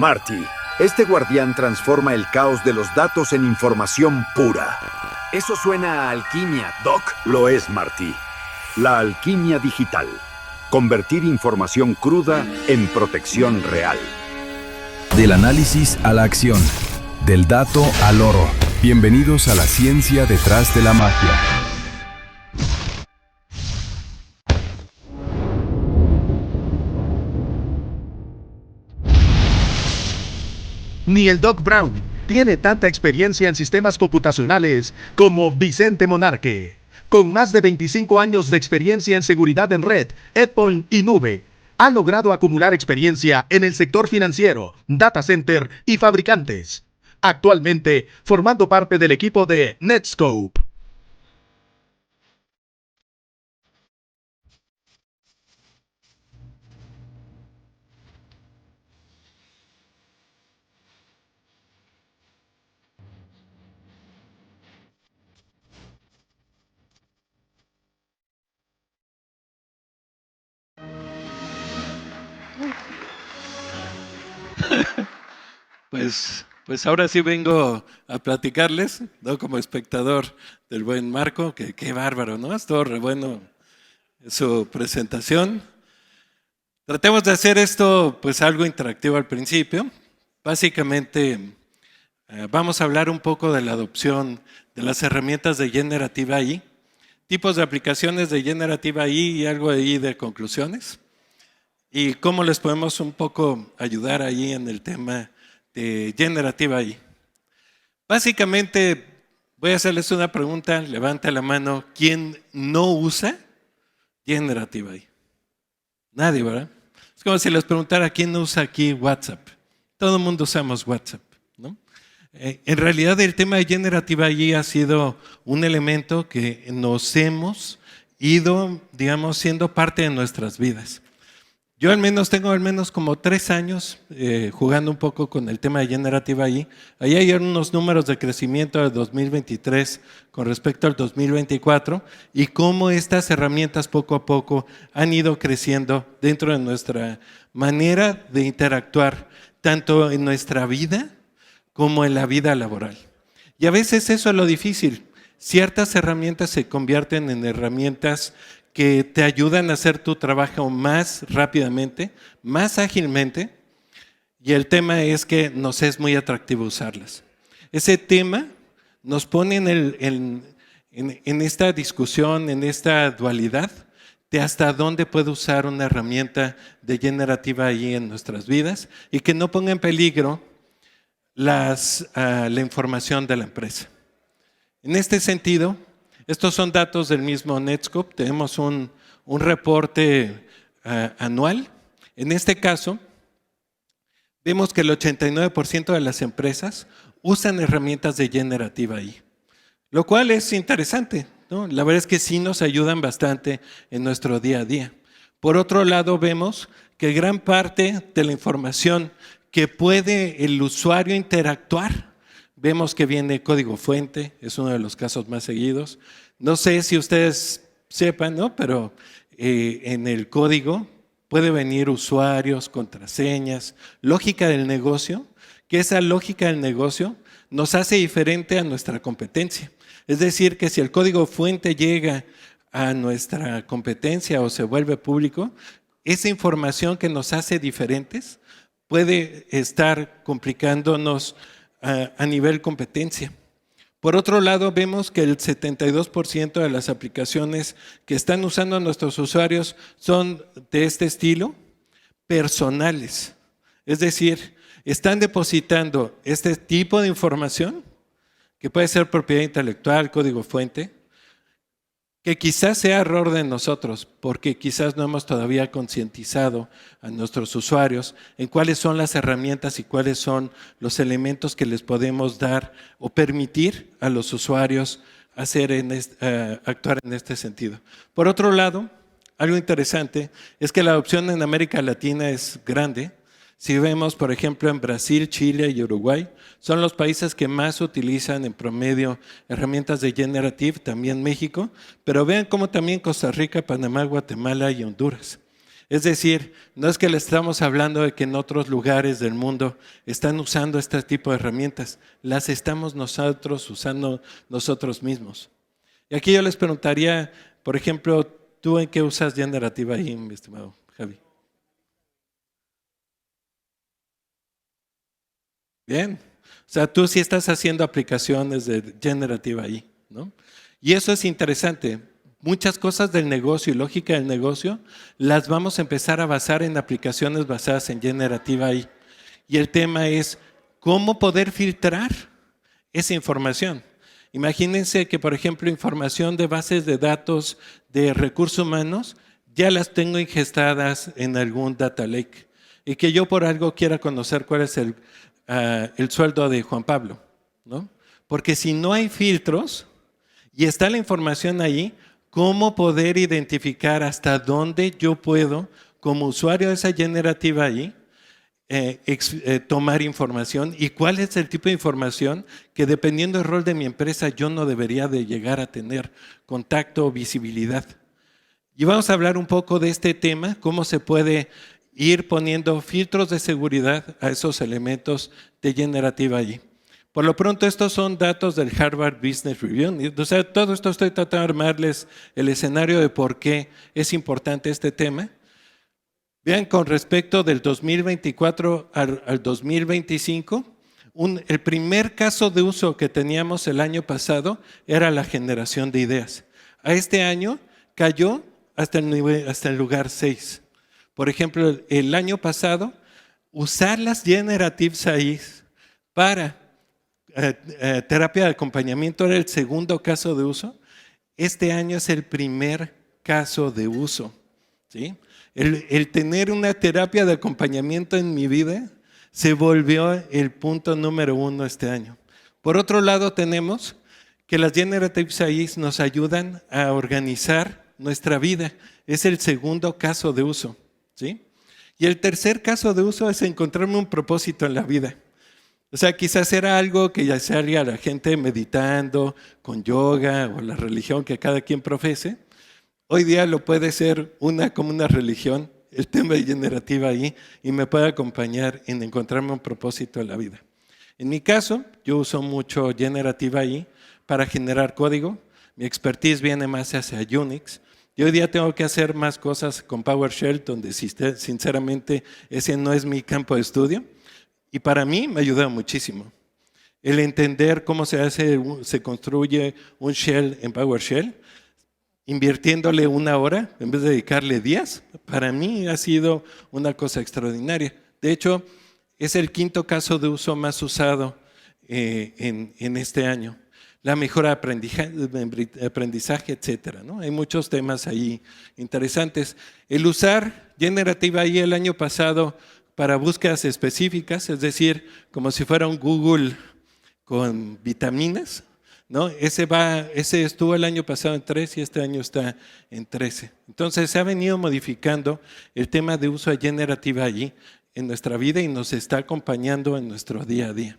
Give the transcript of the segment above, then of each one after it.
Marty, este guardián transforma el caos de los datos en información pura. Eso suena a alquimia, Doc. Lo es, Marty. La alquimia digital. Convertir información cruda en protección real. Del análisis a la acción. Del dato al oro. Bienvenidos a la ciencia detrás de la magia. Ni el Doc Brown tiene tanta experiencia en sistemas computacionales como Vicente Monarque. Con más de 25 años de experiencia en seguridad en red, endpoint y nube, ha logrado acumular experiencia en el sector financiero, data center y fabricantes. Actualmente, formando parte del equipo de Netskope. Pues ahora sí vengo a platicarles, ¿no? Como espectador del buen Marco, que qué bárbaro, ¿no? Estuvo re bueno su presentación. Tratemos de hacer esto pues algo interactivo al principio. Básicamente vamos a hablar un poco de la adopción de las herramientas de Generative AI, tipos de aplicaciones de Generative AI y algo ahí de conclusiones. Y cómo les podemos un poco ayudar ahí en el tema de Generative AI. Básicamente, voy a hacerles una pregunta, levanta la mano, ¿quién no usa Generative AI? Nadie, ¿verdad? Es como si les preguntara, ¿quién no usa aquí WhatsApp? Todo el mundo usamos WhatsApp, ¿no? En realidad el tema de Generative AI ha sido un elemento que nos hemos ido, digamos, siendo parte de nuestras vidas. Yo al menos tengo como 3 años jugando un poco con el tema de Generative AI. Ahí hay unos números de crecimiento de 2023 con respecto al 2024 y cómo estas herramientas poco a poco han ido creciendo dentro de nuestra manera de interactuar, tanto en nuestra vida como en la vida laboral. Y a veces eso es lo difícil. Ciertas herramientas se convierten en herramientas que te ayudan a hacer tu trabajo más rápidamente, más ágilmente, y el tema es que nos es muy atractivo usarlas. Ese tema nos pone en esta discusión, en esta dualidad de hasta dónde puede usar una herramienta de Generative AI en nuestras vidas y que no ponga en peligro la información de la empresa. En este sentido, estos son datos del mismo Netskope. Tenemos un reporte anual. En este caso, vemos que el 89% de las empresas usan herramientas de Generative AI, lo cual es interesante, ¿no? La verdad es que sí nos ayudan bastante en nuestro día a día. Por otro lado, vemos que gran parte de la información que puede el usuario interactuar, vemos que viene código fuente, es uno de los casos más seguidos. No sé si ustedes sepan, ¿no? Pero en el código puede venir usuarios, contraseñas, lógica del negocio, que esa lógica del negocio nos hace diferente a nuestra competencia. Es decir, que si el código fuente llega a nuestra competencia o se vuelve público, esa información que nos hace diferentes puede estar complicándonos a nivel competencia. Por otro lado, vemos que el 72% de las aplicaciones que están usando a nuestros usuarios son de este estilo, personales. Es decir, están depositando este tipo de información, que puede ser propiedad intelectual, código fuente, que quizás sea error de nosotros, porque quizás no hemos todavía concientizado a nuestros usuarios en cuáles son las herramientas y cuáles son los elementos que les podemos dar o permitir a los usuarios actuar en este sentido. Por otro lado, algo interesante es que la adopción en América Latina es grande. Si vemos, por ejemplo, en Brasil, Chile y Uruguay, son los países que más utilizan en promedio herramientas de Generative, también México, pero vean cómo también Costa Rica, Panamá, Guatemala y Honduras. Es decir, no es que le estamos hablando de que en otros lugares del mundo están usando este tipo de herramientas, las estamos nosotros usando nosotros mismos. Y aquí yo les preguntaría, por ejemplo, ¿tú en qué usas Generative AI, mi estimado Javi? Bien, o sea, tú sí estás haciendo aplicaciones de Generative AI, ¿no? Y eso es interesante. Muchas cosas del negocio y lógica del negocio las vamos a empezar a basar en aplicaciones basadas en Generative AI. Y el tema es cómo poder filtrar esa información. Imagínense que, por ejemplo, información de bases de datos de recursos humanos ya las tengo ingestadas en algún data lake y que yo por algo quiera conocer cuál es el sueldo de Juan Pablo, ¿no? Porque si no hay filtros y está la información ahí, ¿cómo poder identificar hasta dónde yo puedo, como usuario de esa generativa ahí, tomar información y cuál es el tipo de información que, dependiendo del rol de mi empresa, yo no debería de llegar a tener contacto o visibilidad? Y vamos a hablar un poco de este tema, cómo se puede ir poniendo filtros de seguridad a esos elementos de generativa AI. Por lo pronto, estos son datos del Harvard Business Review. O sea, todo esto estoy tratando de armarles el escenario de por qué es importante este tema. Vean, con respecto del 2024 al 2025, el primer caso de uso que teníamos el año pasado era la generación de ideas. A este año cayó hasta el lugar 6. Por ejemplo, el año pasado, usar las Generative AI para terapia de acompañamiento era el segundo caso de uso. Este año es el primer caso de uso, ¿sí? El tener una terapia de acompañamiento en mi vida se volvió el punto número 1 este año. Por otro lado, tenemos que las Generative AI nos ayudan a organizar nuestra vida. Es el segundo caso de uso, ¿sí? Y el tercer caso de uso es encontrarme un propósito en la vida. O sea, quizás era algo que ya se haría la gente meditando, con yoga o la religión que cada quien profese. Hoy día lo puede ser como una religión, el tema de generativa ahí, y me puede acompañar en encontrarme un propósito en la vida. En mi caso, yo uso mucho generativa ahí para generar código. Mi expertise viene más hacia Unix. Y hoy día tengo que hacer más cosas con PowerShell, donde sinceramente ese no es mi campo de estudio. Y para mí me ayuda muchísimo. El entender cómo se construye un shell en PowerShell, invirtiéndole 1 hora en vez de dedicarle 10, para mí ha sido una cosa extraordinaria. De hecho, es el quinto caso de uso más usado en este año. La mejora de aprendizaje, etcétera, ¿no? Hay muchos temas ahí interesantes. El usar Generative AI el año pasado para búsquedas específicas, es decir, como si fuera un Google con vitaminas, ¿no? Ese estuvo el año pasado en 3 y este año está en 13. Entonces se ha venido modificando el tema de uso de Generative AI en nuestra vida y nos está acompañando en nuestro día a día.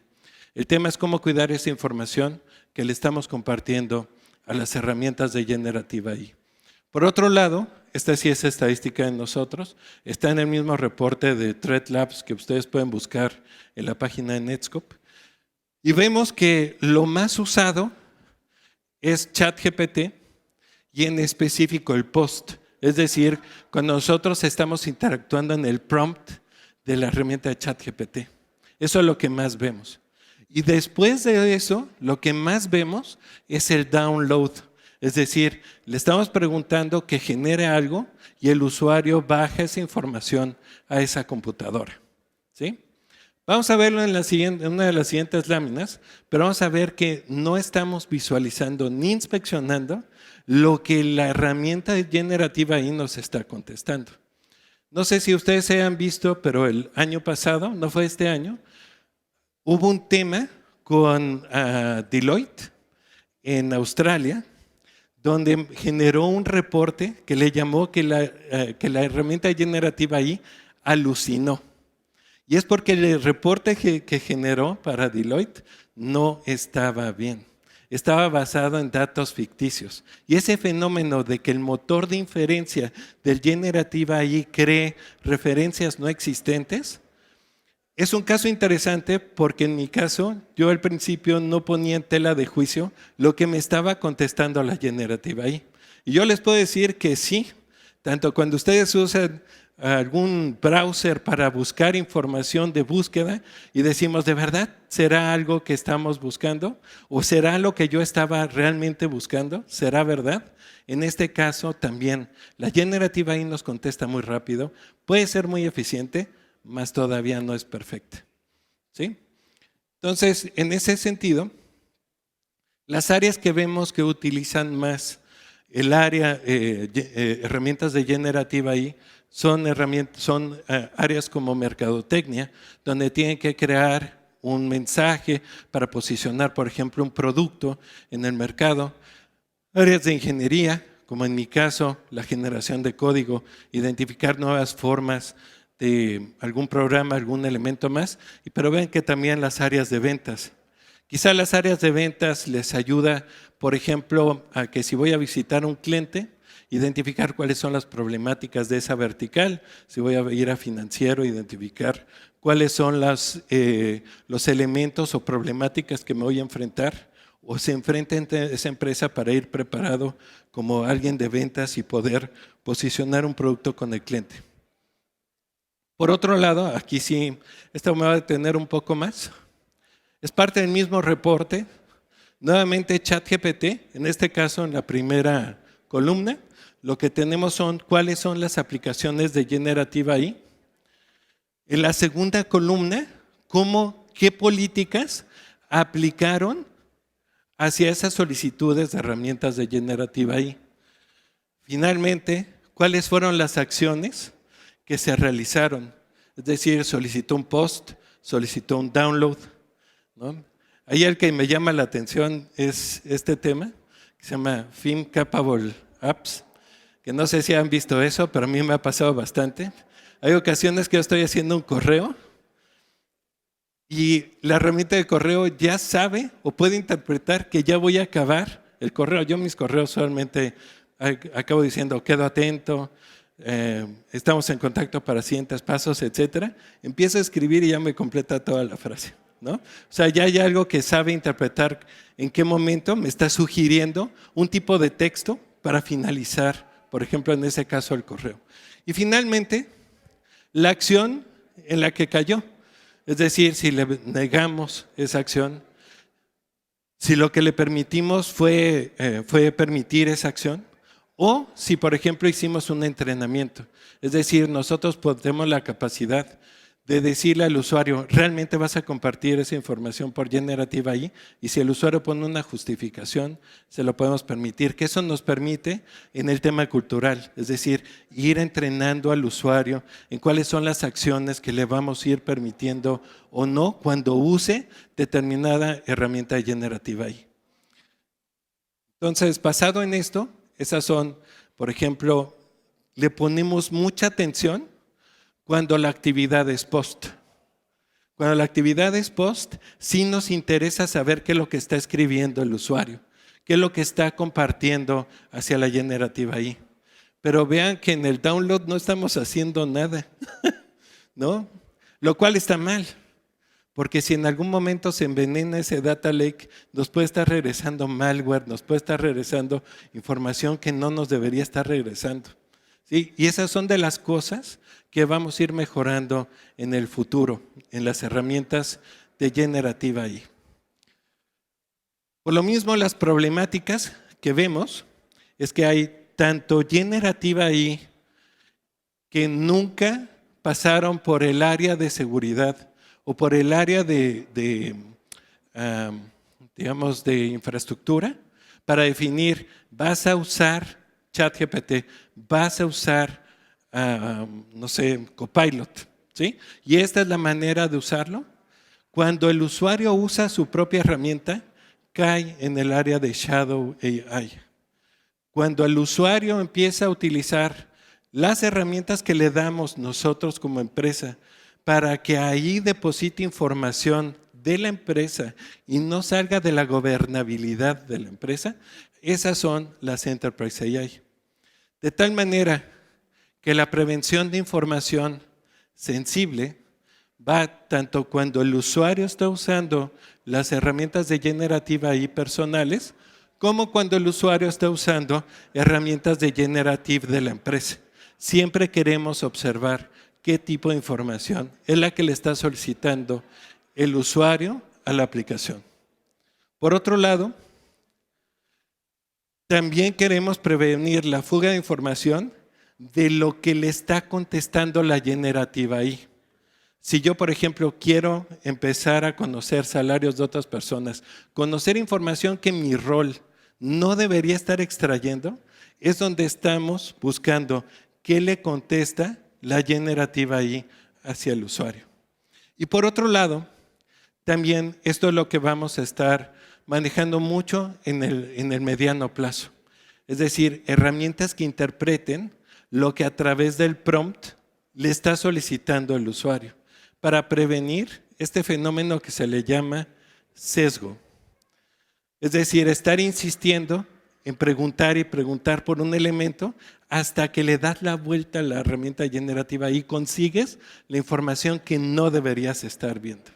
El tema es cómo cuidar esa información que le estamos compartiendo a las herramientas de Generative AI. Por otro lado, esta sí es estadística de nosotros, está en el mismo reporte de Threat Labs que ustedes pueden buscar en la página de Netscope, y vemos que lo más usado es ChatGPT y en específico el post, es decir, cuando nosotros estamos interactuando en el prompt de la herramienta de ChatGPT. Eso es lo que más vemos. Y después de eso, lo que más vemos es el download. Es decir, le estamos preguntando que genere algo y el usuario baja esa información a esa computadora, ¿sí? Vamos a verlo en una de las siguientes láminas, pero vamos a ver que no estamos visualizando ni inspeccionando lo que la herramienta generativa ahí nos está contestando. No sé si ustedes se han visto, pero el año pasado, no fue este año, hubo un tema con Deloitte en Australia, donde generó un reporte que le llamó que la herramienta generativa ahí alucinó. Y es porque el reporte que generó para Deloitte no estaba bien. estaba basado en datos ficticios. Y ese fenómeno de que el motor de inferencia del Generative AI cree referencias no existentes, es un caso interesante porque en mi caso, yo al principio no ponía en tela de juicio lo que me estaba contestando la Generative AI. Y yo les puedo decir que sí, tanto cuando ustedes usan algún browser para buscar información de búsqueda y decimos, ¿de verdad será algo que estamos buscando? ¿O será lo que yo estaba realmente buscando? ¿Será verdad? En este caso también, la Generative AI nos contesta muy rápido, puede ser muy eficiente, mas todavía no es perfecta. ¿Sí? Entonces, en ese sentido, las áreas que vemos que utilizan más el área, herramientas de Generative AI, son áreas como mercadotecnia, donde tienen que crear un mensaje para posicionar, por ejemplo, un producto en el mercado. Áreas de ingeniería, como en mi caso, la generación de código, identificar nuevas formas de algún programa, algún elemento más. Pero ven que también las áreas de ventas. Quizá las áreas de ventas les ayuda, por ejemplo, a que si voy a visitar un cliente, identificar cuáles son las problemáticas de esa vertical. Si voy a ir a financiero, identificar cuáles son los elementos o problemáticas que me voy a enfrentar o se enfrenta a esa empresa para ir preparado como alguien de ventas y poder posicionar un producto con el cliente. Por otro lado, aquí sí, esto me va a detener un poco más. Es parte del mismo reporte. Nuevamente ChatGPT, en este caso en la primera columna, lo que tenemos son cuáles son las aplicaciones de Generative AI. En la segunda columna, qué políticas aplicaron hacia esas solicitudes de herramientas de Generative AI. Finalmente, cuáles fueron las acciones que se realizaron. Es decir, solicitó un post, solicitó un download, ¿no? Ahí el que me llama la atención es este tema, que se llama Film Capable Apps, que no sé si han visto eso, pero a mí me ha pasado bastante. Hay ocasiones que yo estoy haciendo un correo y la herramienta de correo ya sabe o puede interpretar que ya voy a acabar el correo. Yo mis correos solamente acabo diciendo, quedo atento, estamos en contacto para siguientes pasos, etc. Empiezo a escribir y ya me completa toda la frase, ¿no? O sea, ya hay algo que sabe interpretar en qué momento me está sugiriendo un tipo de texto para finalizar, por ejemplo, en ese caso el correo. Y finalmente, la acción en la que cayó. Es decir, si le negamos esa acción, si lo que le permitimos fue permitir esa acción, o si, por ejemplo, hicimos un entrenamiento. Es decir, nosotros tenemos la capacidad de decirle al usuario, ¿realmente vas a compartir esa información por Generative AI? Y si el usuario pone una justificación, se lo podemos permitir. Que eso nos permite en el tema cultural, es decir, ir entrenando al usuario en cuáles son las acciones que le vamos a ir permitiendo o no cuando use determinada herramienta de Generative AI. Entonces, basado en esto, esas son, por ejemplo, le ponemos mucha atención cuando la actividad es post. Cuando la actividad es post, sí nos interesa saber qué es lo que está escribiendo el usuario, qué es lo que está compartiendo hacia la Generative AI. Pero vean que en el download no estamos haciendo nada, ¿no? Lo cual está mal, porque si en algún momento se envenena ese data lake, nos puede estar regresando malware, nos puede estar regresando información que no nos debería estar regresando. ¿Sí? Y esas son de las cosas que vamos a ir mejorando en el futuro, en las herramientas de Generative AI. Por lo mismo, las problemáticas que vemos es que hay tanto Generative AI que nunca pasaron por el área de seguridad o por el área de infraestructura para definir, vas a usar ChatGPT, vas a usar Copilot, ¿sí? Y esta es la manera de usarlo. Cuando el usuario usa su propia herramienta, cae en el área de Shadow AI. Cuando el usuario empieza a utilizar las herramientas que le damos nosotros como empresa para que ahí deposite información de la empresa y no salga de la gobernabilidad de la empresa, esas son las Enterprise AI. De tal manera que la prevención de información sensible va tanto cuando el usuario está usando las herramientas de generativa AI personales, como cuando el usuario está usando herramientas de generative de la empresa. Siempre queremos observar qué tipo de información es la que le está solicitando el usuario a la aplicación. Por otro lado, también queremos prevenir la fuga de información de lo que le está contestando la generativa AI. Si yo, por ejemplo, quiero empezar a conocer salarios de otras personas, conocer información que mi rol no debería estar extrayendo, es donde estamos buscando qué le contesta la generativa AI hacia el usuario. Y por otro lado, también esto es lo que vamos a estar manejando mucho en el mediano plazo. Es decir, herramientas que interpreten lo que a través del prompt le está solicitando el usuario, para prevenir este fenómeno que se le llama sesgo. Es decir, estar insistiendo en preguntar y preguntar por un elemento hasta que le das la vuelta a la herramienta generativa y consigues la información que no deberías estar viendo.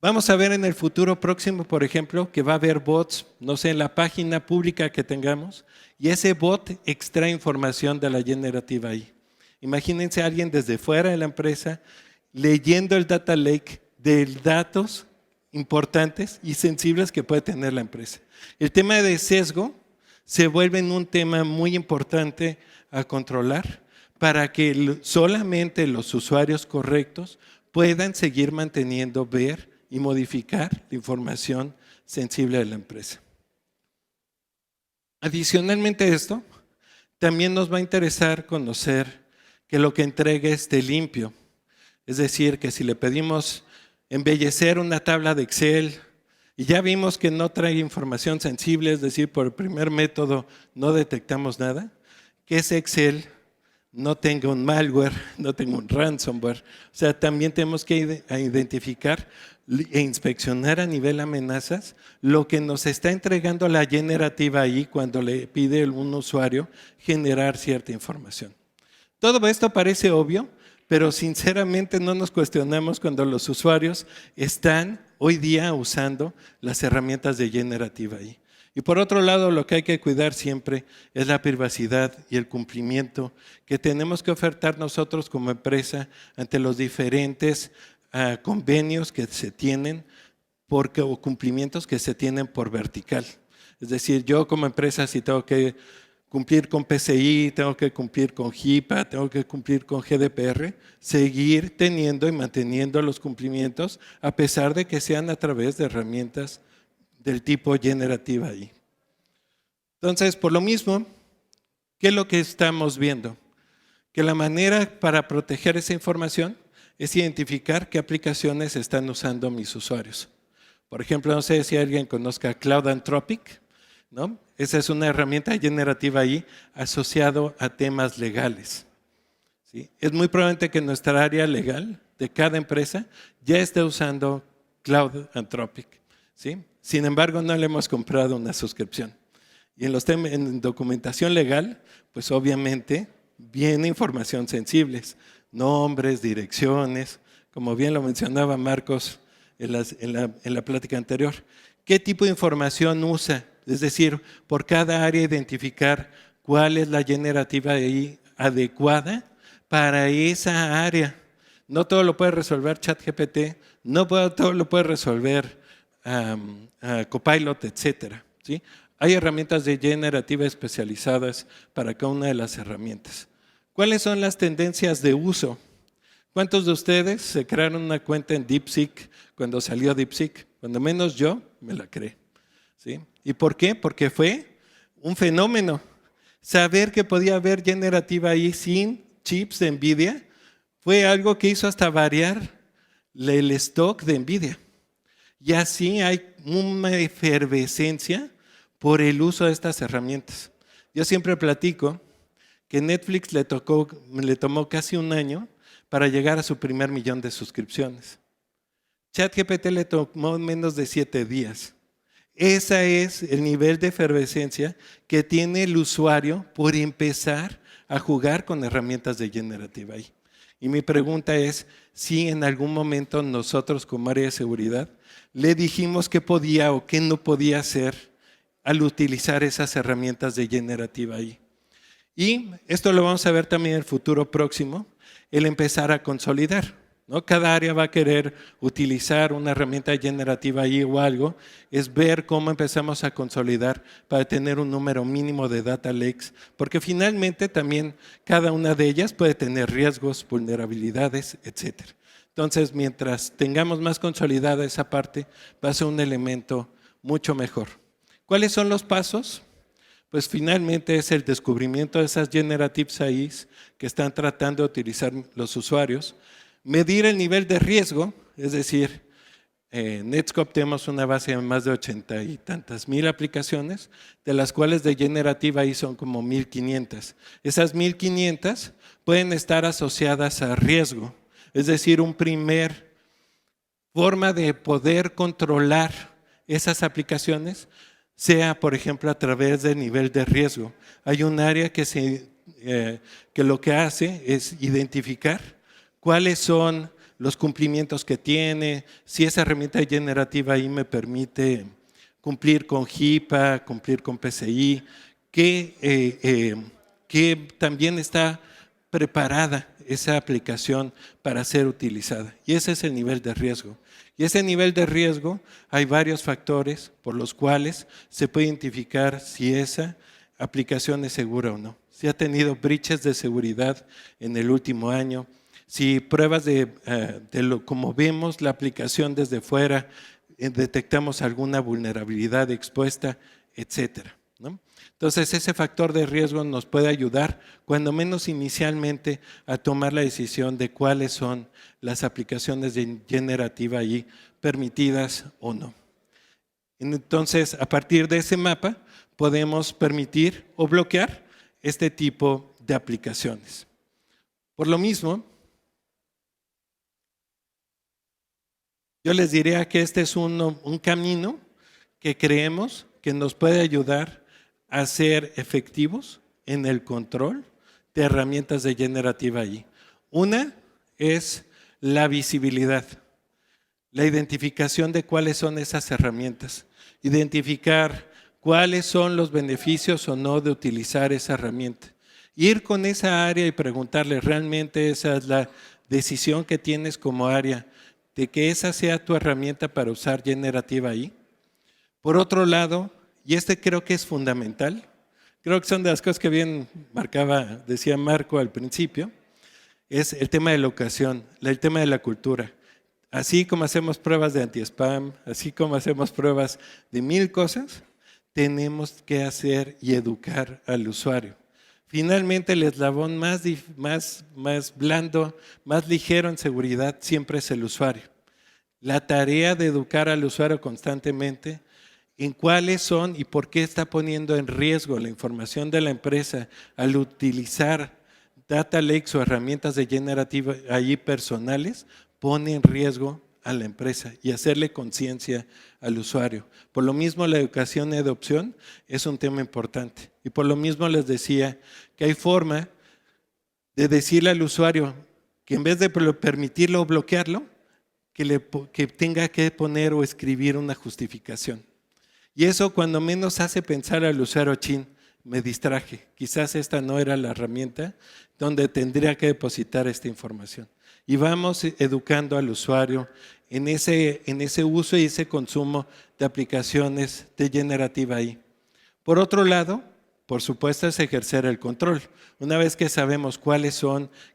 Vamos a ver en el futuro próximo, por ejemplo, que va a haber bots, no sé, en la página pública que tengamos, y ese bot extrae información de la generativa AI. Imagínense a alguien desde fuera de la empresa leyendo el data lake de datos importantes y sensibles que puede tener la empresa. El tema de sesgo se vuelve un tema muy importante a controlar para que solamente los usuarios correctos puedan seguir manteniendo, ver y modificar la información sensible de la empresa. Adicionalmente a esto, también nos va a interesar conocer que lo que entregue esté limpio. Es decir, que si le pedimos embellecer una tabla de Excel y ya vimos que no trae información sensible, es decir, por el primer método no detectamos nada, que ese Excel no tenga un malware, no tenga un ransomware. O sea, también tenemos que identificar e inspeccionar a nivel amenazas lo que nos está entregando la generativa AI cuando le pide a un usuario generar cierta información. Todo esto parece obvio, pero sinceramente no nos cuestionamos cuando los usuarios están hoy día usando las herramientas de generativa AI. Y por otro lado, lo que hay que cuidar siempre es la privacidad y el cumplimiento que tenemos que ofertar nosotros como empresa ante los diferentes convenios que se tienen o cumplimientos que se tienen por vertical. Es decir, yo como empresa si tengo que cumplir con PCI, tengo que cumplir con HIPAA, tengo que cumplir con GDPR, seguir teniendo y manteniendo los cumplimientos a pesar de que sean a través de herramientas del tipo generativa AI. Entonces, por lo mismo, ¿qué es lo que estamos viendo? Que la manera para proteger esa información es identificar qué aplicaciones están usando mis usuarios. Por ejemplo, no sé si alguien conozca Cloud Anthropic, ¿no? Esa es una herramienta generativa ahí asociado a temas legales. ¿Sí? Es muy probable que nuestra área legal de cada empresa ya esté usando Cloud Anthropic. ¿Sí? Sin embargo, no le hemos comprado una suscripción. Y en documentación legal, pues obviamente viene información sensible, nombres, direcciones, como bien lo mencionaba Marcos en la plática anterior. ¿Qué tipo de información usa? Es decir, por cada área identificar cuál es la generativa ahí adecuada para esa área. No todo lo puede resolver ChatGPT, no todo lo puede resolver Copilot, etcétera. ¿Sí? Hay herramientas de generativa especializadas para cada una de las herramientas. ¿Cuáles son las tendencias de uso? ¿Cuántos de ustedes se crearon una cuenta en DeepSeek cuando salió DeepSeek? Cuando menos yo me la creé. ¿Sí? ¿Y por qué? Porque fue un fenómeno. Saber que podía haber generativa ahí sin chips de NVIDIA fue algo que hizo hasta variar el stock de NVIDIA. Y así hay una efervescencia por el uso de estas herramientas. Yo siempre platico que Netflix le tomó casi un año para llegar a su primer 1 millón de suscripciones. ChatGPT le tomó menos de 7 días. Ese es el nivel de efervescencia que tiene el usuario por empezar a jugar con herramientas de Generative AI. Y mi pregunta es si en algún momento nosotros como área de seguridad le dijimos qué podía o qué no podía hacer al utilizar esas herramientas de Generative AI. Y esto lo vamos a ver también en el futuro próximo, el empezar a consolidar, ¿no? Cada área va a querer utilizar una herramienta generativa ahí o algo, es ver cómo empezamos a consolidar para tener un número mínimo de data lakes, porque finalmente también cada una de ellas puede tener riesgos, vulnerabilidades, etc. Entonces, mientras tengamos más consolidada esa parte, va a ser un elemento mucho mejor. ¿Cuáles son los pasos? Pues finalmente es el descubrimiento de esas generative AIs que están tratando de utilizar los usuarios, medir el nivel de riesgo, es decir, en Netscope tenemos una base de más de 80 y tantas mil aplicaciones, de las cuales de Generative AI son como 1,500. Esas 1,500 pueden estar asociadas a riesgo, es decir, un primer forma de poder controlar esas aplicaciones, sea, por ejemplo, a través del nivel de riesgo. Hay un área que lo que hace es identificar cuáles son los cumplimientos que tiene, si esa herramienta generativa ahí me permite cumplir con HIPAA, cumplir con PCI, que también está preparada esa aplicación para ser utilizada. Y ese es el nivel de riesgo. Y ese nivel de riesgo hay varios factores por los cuales se puede identificar si esa aplicación es segura o no. Si ha tenido breaches de seguridad en el último año, si pruebas como vemos la aplicación desde fuera, detectamos alguna vulnerabilidad expuesta, etcétera, ¿no? Entonces ese factor de riesgo nos puede ayudar, cuando menos inicialmente, a tomar la decisión de cuáles son las aplicaciones de generativa AI permitidas o no. Entonces, a partir de ese mapa, podemos permitir o bloquear este tipo de aplicaciones. Por lo mismo, yo les diría que este es un camino que creemos que nos puede ayudar a ser efectivos en el control de herramientas de generativa AI. Una es la visibilidad, la identificación de cuáles son esas herramientas, identificar cuáles son los beneficios o no de utilizar esa herramienta. Ir con esa área y preguntarle, ¿realmente esa es la decisión que tienes como área de que esa sea tu herramienta para usar generativa AI? Por otro lado, y este creo que es fundamental, creo que son de las cosas que bien decía Marco al principio, es el tema de la educación, el tema de la cultura. Así como hacemos pruebas de anti-spam, así como hacemos pruebas de 1000 cosas, tenemos que hacer y educar al usuario. Finalmente, el eslabón más blando, más ligero en seguridad siempre es el usuario. La tarea de educar al usuario constantemente en cuáles son y por qué está poniendo en riesgo la información de la empresa al utilizar data lakes o herramientas de generativa AI personales, pone en riesgo a la empresa y hacerle conciencia al usuario. Por lo mismo, la educación y adopción es un tema importante. Y por lo mismo les decía que hay forma de decirle al usuario que en vez de permitirlo o bloquearlo, que tenga que poner o escribir una justificación. Y eso cuando menos hace pensar al usuario, me distraje, quizás esta no era la herramienta donde tendría que depositar esta información. Y vamos educando al usuario en ese uso y ese consumo de aplicaciones de generativa AI. Por otro lado, por supuesto, es ejercer el control. Una vez que sabemos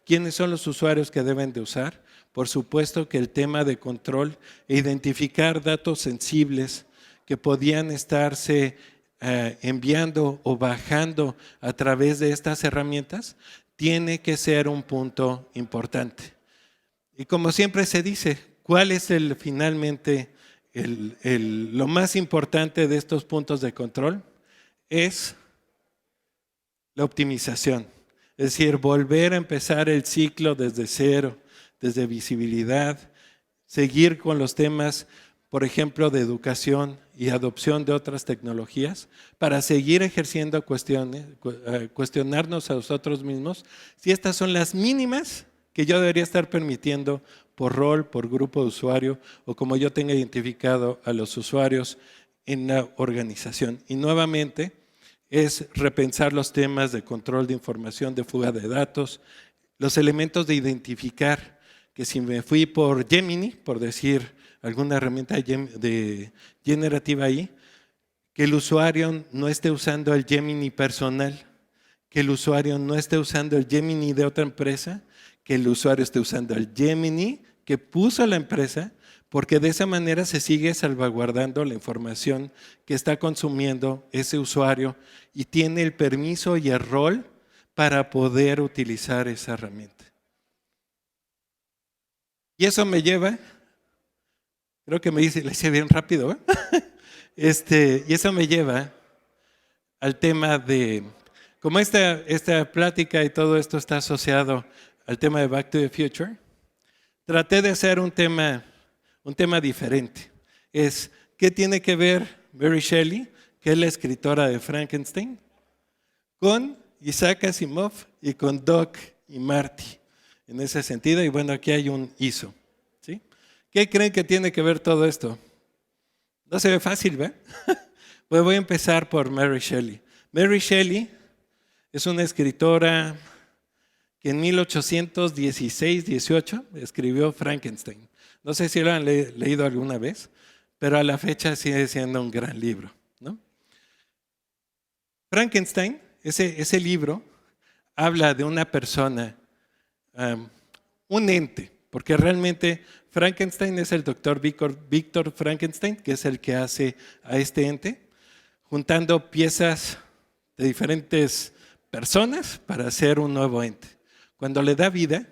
quiénes son los usuarios que deben de usar, por supuesto que el tema de control e identificar datos sensibles que podían estarse enviando o bajando a través de estas herramientas, tiene que ser un punto importante. Y como siempre se dice, ¿cuál es finalmente lo más importante de estos puntos de control? Es la optimización. Es decir, volver a empezar el ciclo desde cero, desde visibilidad, seguir con los temas, por ejemplo, de educación y adopción de otras tecnologías, para seguir ejerciendo cuestionarnos a nosotros mismos si estas son las mínimas que yo debería estar permitiendo por rol, por grupo de usuario o como yo tenga identificado a los usuarios en la organización. Y nuevamente es repensar los temas de control de información, de fuga de datos, los elementos de identificar que si me fui por Gemini, por decir alguna herramienta de generativa ahí, que el usuario no esté usando el Gemini personal, que el usuario no esté usando el Gemini de otra empresa, que el usuario esté usando el Gemini que puso la empresa, porque de esa manera se sigue salvaguardando la información que está consumiendo ese usuario y tiene el permiso y el rol para poder utilizar esa herramienta. Y eso me lleva, creo que le hice bien rápido, ¿eh? Y eso me lleva al tema de, como esta plática y todo esto está asociado al tema de Back to the Future, traté de hacer un tema diferente. Es, ¿qué tiene que ver Mary Shelley, que es la escritora de Frankenstein, con Isaac Asimov y con Doc y Marty? En ese sentido, y bueno, aquí hay un ISO. ¿Sí? ¿Qué creen que tiene que ver todo esto? No se ve fácil, ¿verdad? Pues voy a empezar por Mary Shelley. Mary Shelley es una escritora que en 1816-18 escribió Frankenstein. No sé si lo han leído alguna vez, pero a la fecha sigue siendo un gran libro, ¿no? Frankenstein, ese libro, habla de una persona, un ente, porque realmente Frankenstein es el doctor Víctor Frankenstein, que es el que hace a este ente, juntando piezas de diferentes personas para hacer un nuevo ente. Cuando le da vida,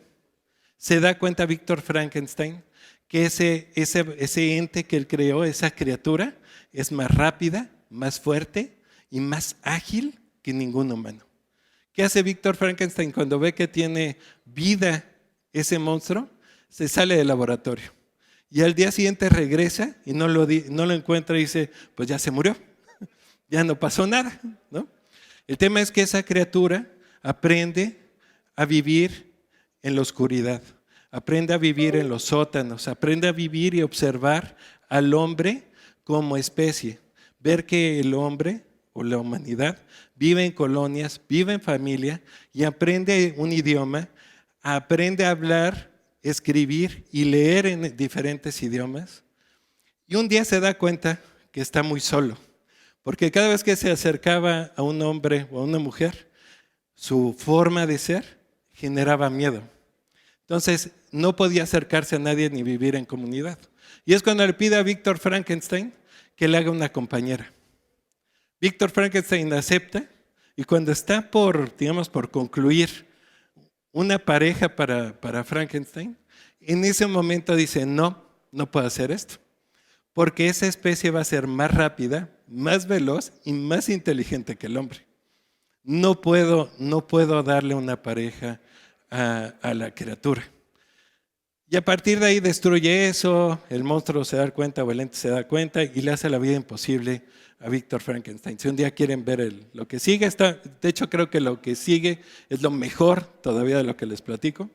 se da cuenta Víctor Frankenstein que ese ente que él creó, esa criatura, es más rápida, más fuerte y más ágil que ningún humano. ¿Qué hace Víctor Frankenstein cuando ve que tiene vida ese monstruo? Se sale del laboratorio y al día siguiente regresa y no lo encuentra y dice, pues ya se murió, ya no pasó nada, ¿no? El tema es que esa criatura aprende a vivir en la oscuridad, aprende a vivir en los sótanos, aprende a vivir y observar al hombre como especie, ver que el hombre o la humanidad vive en colonias, vive en familia y aprende un idioma, aprende a hablar, escribir y leer en diferentes idiomas. Y un día se da cuenta que está muy solo, porque cada vez que se acercaba a un hombre o a una mujer, su forma de ser generaba miedo. Entonces, no podía acercarse a nadie ni vivir en comunidad. Y es cuando le pide a Víctor Frankenstein que le haga una compañera. Víctor Frankenstein acepta y cuando está por concluir una pareja para Frankenstein, en ese momento dice, no puedo hacer esto, porque esa especie va a ser más rápida, más veloz y más inteligente que el hombre. No puedo darle una pareja a la criatura. Y a partir de ahí destruye eso, el monstruo se da cuenta o el ente se da cuenta y le hace la vida imposible a Víctor Frankenstein. Si un día quieren ver lo que sigue, de hecho creo que lo que sigue es lo mejor todavía de lo que les platico,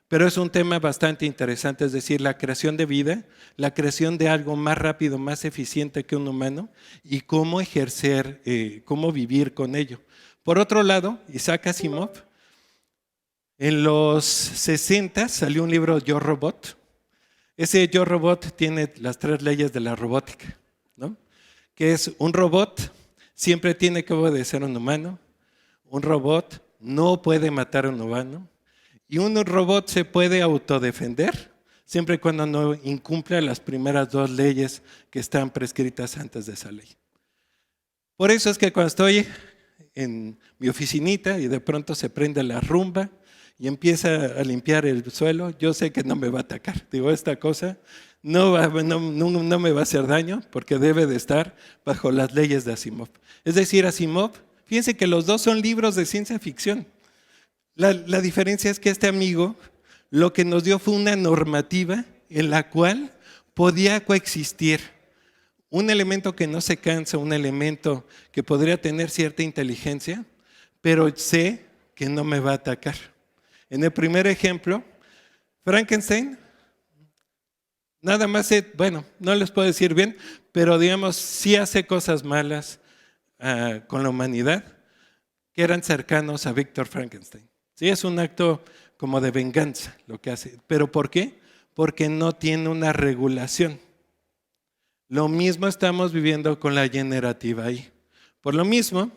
pero es un tema bastante interesante, es decir, la creación de vida, la creación de algo más rápido, más eficiente que un humano y cómo ejercer, cómo vivir con ello. Por otro lado, Isaac Asimov, en los 60 salió un libro, Yo Robot. Ese Yo Robot tiene las 3 leyes de la robótica, ¿no? Que es un robot siempre tiene que obedecer a un humano, un robot no puede matar a un humano y un robot se puede autodefender siempre y cuando no incumpla las primeras 2 leyes que están prescritas antes de esa ley. Por eso es que cuando estoy en mi oficinita y de pronto se prende la rumba y empieza a limpiar el suelo, yo sé que no me va a atacar. Digo, esta cosa no me va a hacer daño porque debe de estar bajo las leyes de Asimov. Es decir, Asimov, fíjense que los dos son libros de ciencia ficción. La diferencia es que este amigo lo que nos dio fue una normativa en la cual podía coexistir un elemento que no se cansa, un elemento que podría tener cierta inteligencia, pero sé que no me va a atacar. En el primer ejemplo, Frankenstein, nada más, no les puedo decir bien, pero digamos, sí hace cosas malas con la humanidad que eran cercanos a Víctor Frankenstein. Sí, es un acto como de venganza lo que hace. ¿Pero por qué? Porque no tiene una regulación. Lo mismo estamos viviendo con la generativa ahí. Por lo mismo,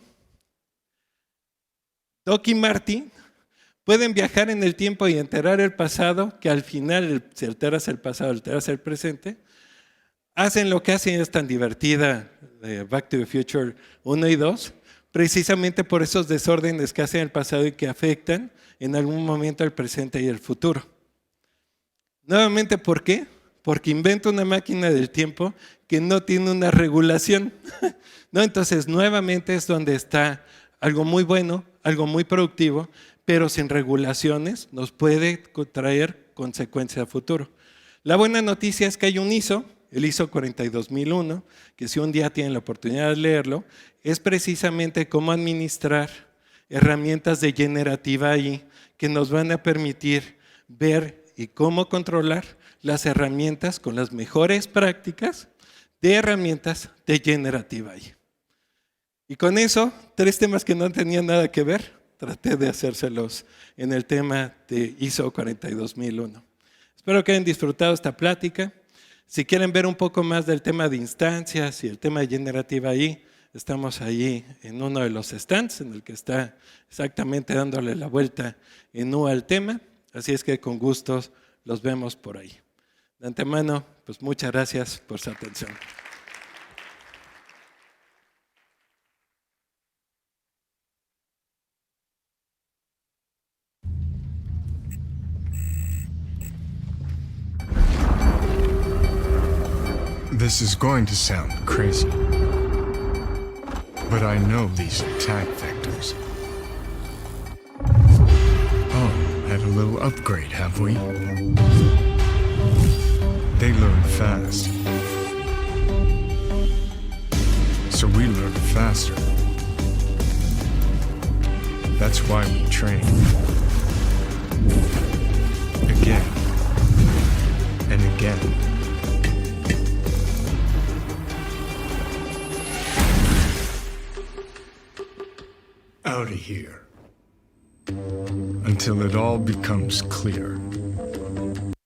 Doc y Marty pueden viajar en el tiempo y alterar el pasado, que al final, si alteras el pasado, alteras el presente. Hacen lo que hacen, es tan divertida de Back to the Future 1 y 2, precisamente por esos desórdenes que hacen el pasado y que afectan en algún momento el presente y el futuro. Nuevamente, ¿por qué? Porque inventa una máquina del tiempo que no tiene una regulación. ¿No? Entonces, nuevamente es donde está algo muy bueno, algo muy productivo, pero sin regulaciones nos puede traer consecuencias a futuro. La buena noticia es que hay un ISO, el ISO 42001, que si un día tienen la oportunidad de leerlo, es precisamente cómo administrar herramientas de generativa AI que nos van a permitir ver y cómo controlar las herramientas con las mejores prácticas de herramientas de generativa AI. Y con eso, 3 temas que no tenían nada que ver, traté de hacérselos en el tema de ISO 42001. Espero que hayan disfrutado esta plática. Si quieren ver un poco más del tema de instancias y el tema de generativa AI, estamos ahí en uno de los stands en el que está exactamente dándole la vuelta en U al tema. Así es que con gusto los vemos por ahí. De antemano, pues muchas gracias por su atención. This is going to sound crazy, but I know these attack vectors. Oh, had a little upgrade, have we? They learn fast, so we learn faster. That's why we train. Again and again. Out of here. Until it all becomes clear.